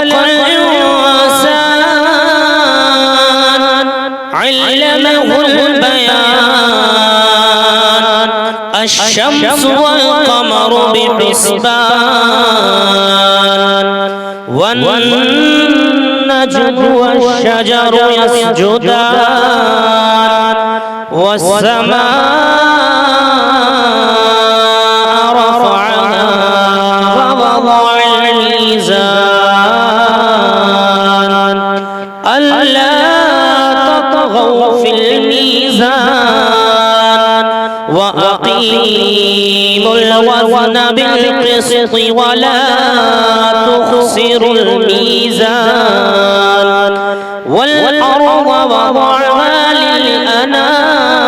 الإنسان علمه البيان الشمس والقمر بحسبان والنجم والشجر يسجدان والسماء رفعها ووضع الميزان ألا تطغوا في الميزان وأقيموا الوزن بالقسط ولا تخسروا الميزان والأرض وضعها للأنام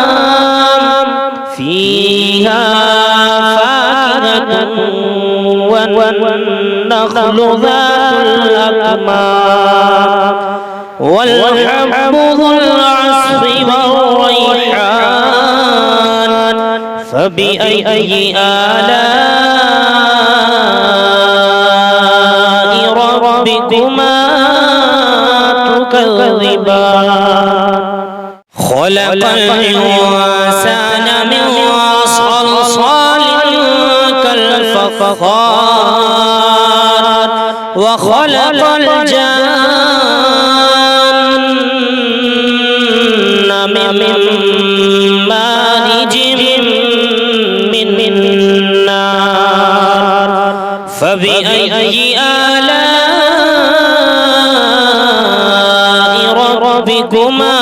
فيها فاكهة والنخل ذات الأكمام والحب ذو العصف والريحان فبأي آلاء ربكما تكذبان خلق الإنسان من صلصال كالفخار وخلق الجن من مارج من نار فبأي آلاء ربكما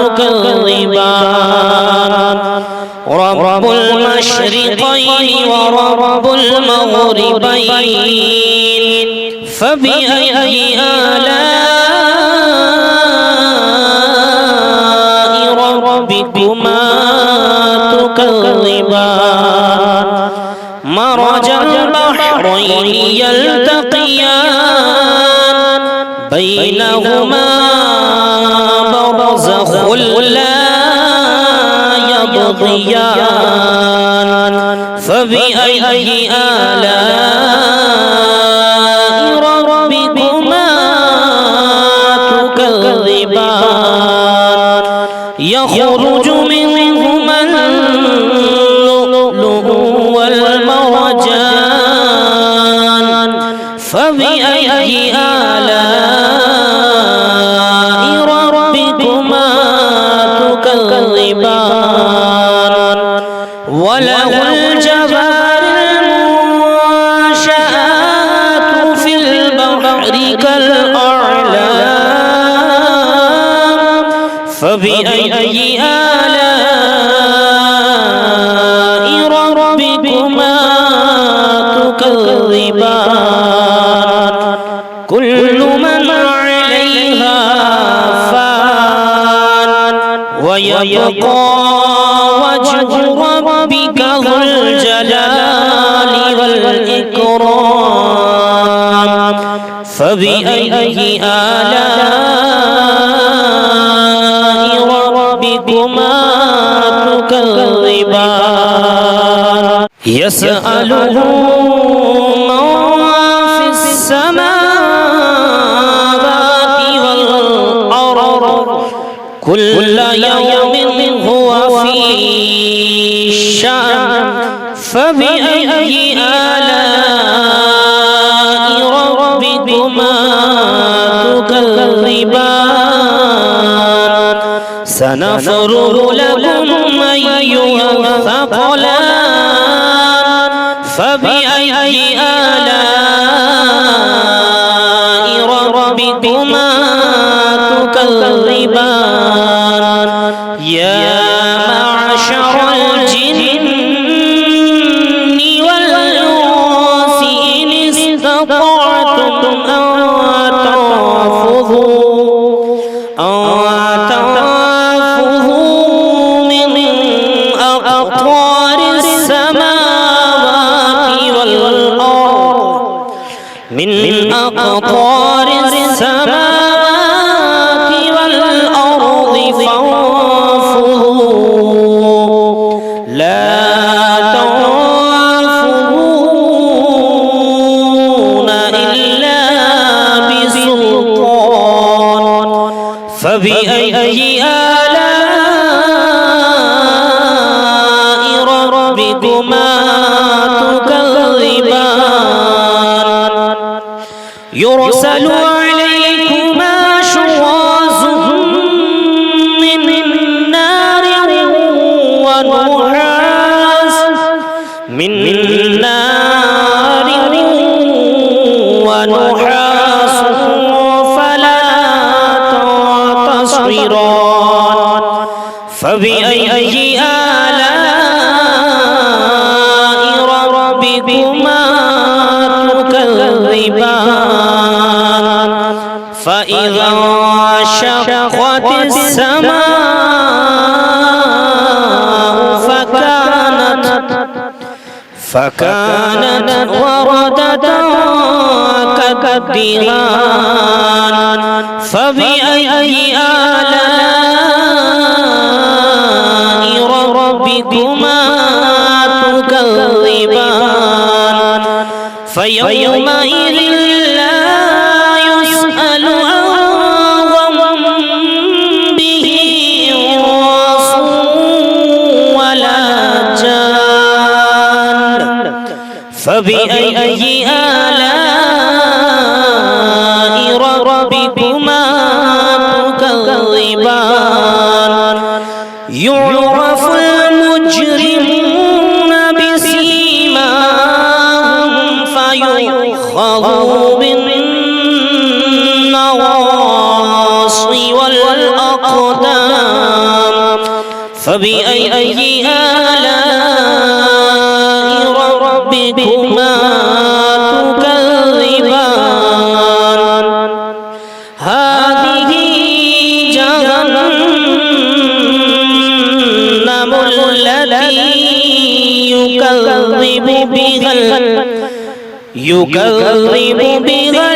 تكذبان رب المشرقين ورب المغربين فبأي آلاء ربكما تكذبان مرج البحرين يلتقيان بينهما برزخ لا يبغيان فبأي آلاء ربكما تكذبان يخرج منهما اللؤلؤ والمرجان فبأي آلاء ربكما تكذبان وله الجوار المنشآت في البحر كالأعلام فبأي آلاء ربكما تكذبان كل من عليها فان ويبقى وجه ربك ذو الجلال والإكرام فبأي آلاء ربكما تكذبان يسأله من في السماوات والأرض كل يوم هو في شأن فبأي آلاء ربكما تكذبان سنفرغ لكم أيها الثقلان فبأي آلاء ربكما تكذبان يا معشر الجن والإنس إن استطعتم أن تنفذوا من أقطار السماوات والأرض من أقطار السماوات والأرض فانفذوا لا تنفذون إلا فبأي آلاء ربكما تكذبان يرسل عليكما شواظ من نار ونحاس فلا تنتصران فبأي آلاء ربكما تكذبان فإذا انشقت السماء فكانت وردة كالدهان فبأي آلاء ربكما تكذبان فيومئذ لا يسأل عن ذنبه انس ولا جان فبأي آلاء ربكما تكذبان يعرف المجرمون بسيماهم فيؤخذ بالنواصي والأقدام فبأي آلاء ربكما تكذبان هذه جهنم التي يكذب بها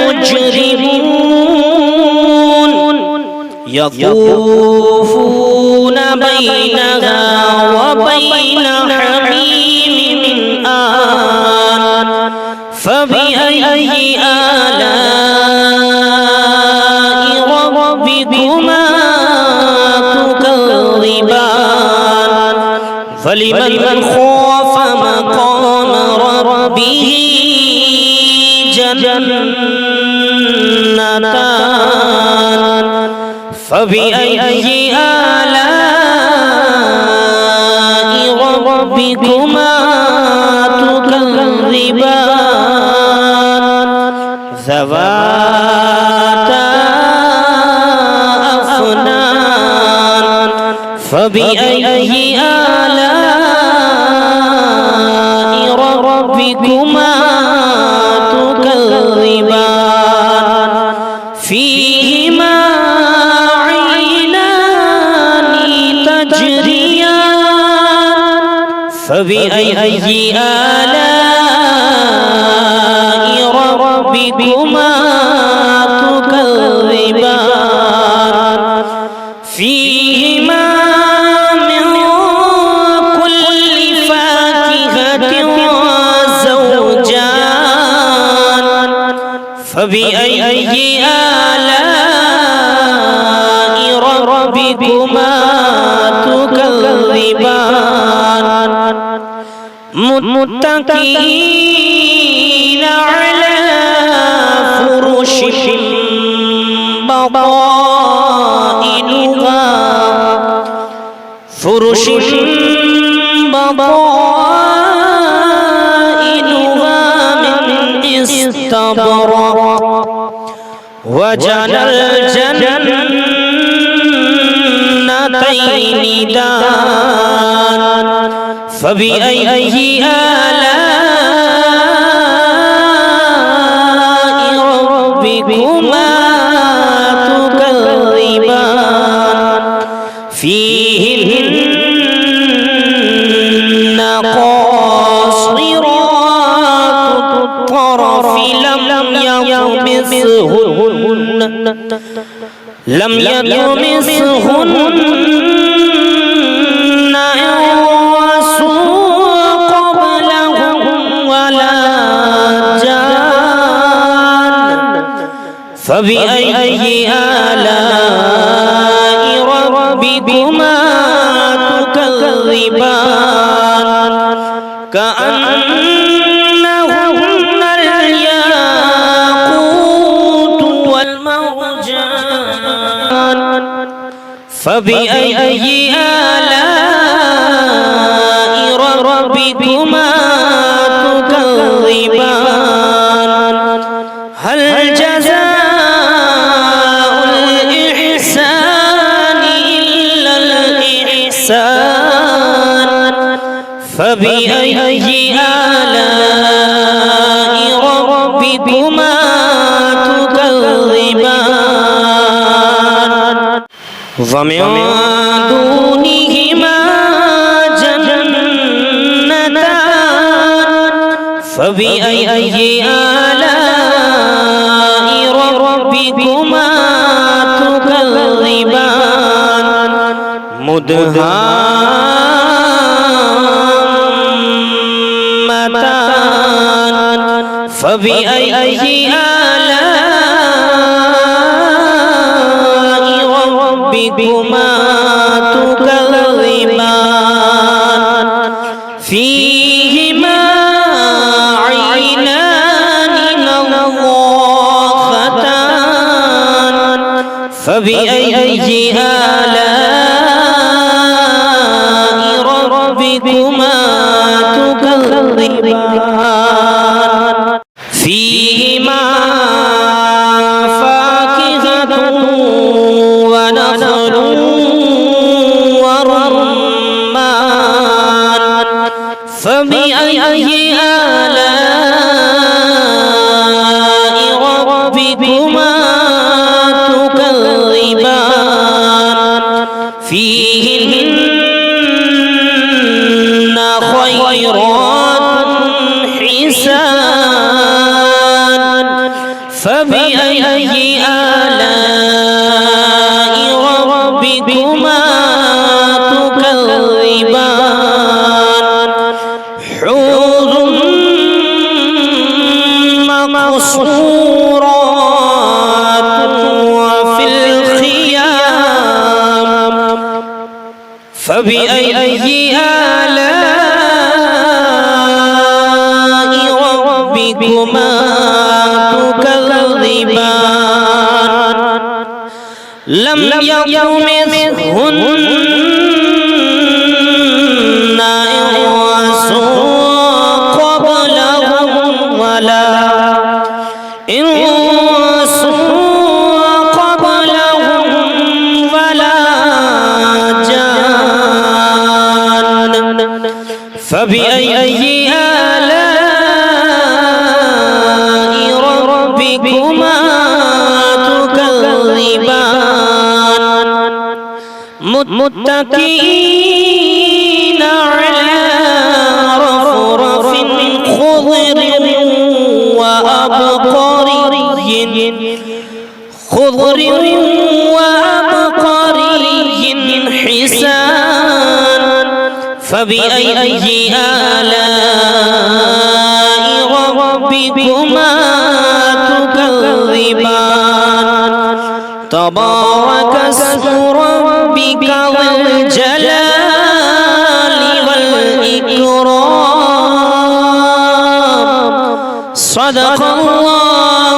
المجرمون يطوفون بينها وبين حميم آن فبأي آلاء ربكما تكذبان فلمن خاف مقام ربه جنتان فبأي آلاء ربكما تكذبان ذواتا أفنان فبأي آلاء ربكما تكذبان فيهما عينان تجريان فبأي آلاء ربكما تكذبان فيهما من كل فاكهة زوجان فبأي آلاء ربكما تكذبان متكئين على فرش بطائنها من استبرق وجنى الجنتين دان فبأي آلاء ربكما تكذبان فيهن قاصرات الطرف لم يطمثهن إنس قبلهم ولا جان. فبأي آلاء ربكما تكذبان كأنهن الياقوت والمرجان فبأي آلاء ربكما تكذبان هل جزاء الإحسان إلا الإحسان فبأي آلاء ربكما تكذبان ومن دونهما جنتان فبأي آلاء ربكما تكذبان مدهامتان فبأي آلاء ربكما تكذبان فيهما عينان نضاختان فبأي آلاء ربكما تكذبان فيهما فاكهة ونخل ورمان فبأي آلاء ربكما تكذبان فيهن خيرات حسان فبأي آلاء ربكما تكذبان حور مقصورات وفي الخيام فبأي آلاء ربكما تكذبان لم يطمثهن إنس قبلهم ولا جان فبأي آلاء ربكما تكذبان متكئين على رفرف خضر وأبقري حسان فبأي آلاء ربكما تكذبان تبارك اسم ربك ذو الجلال والإكرام صدق الله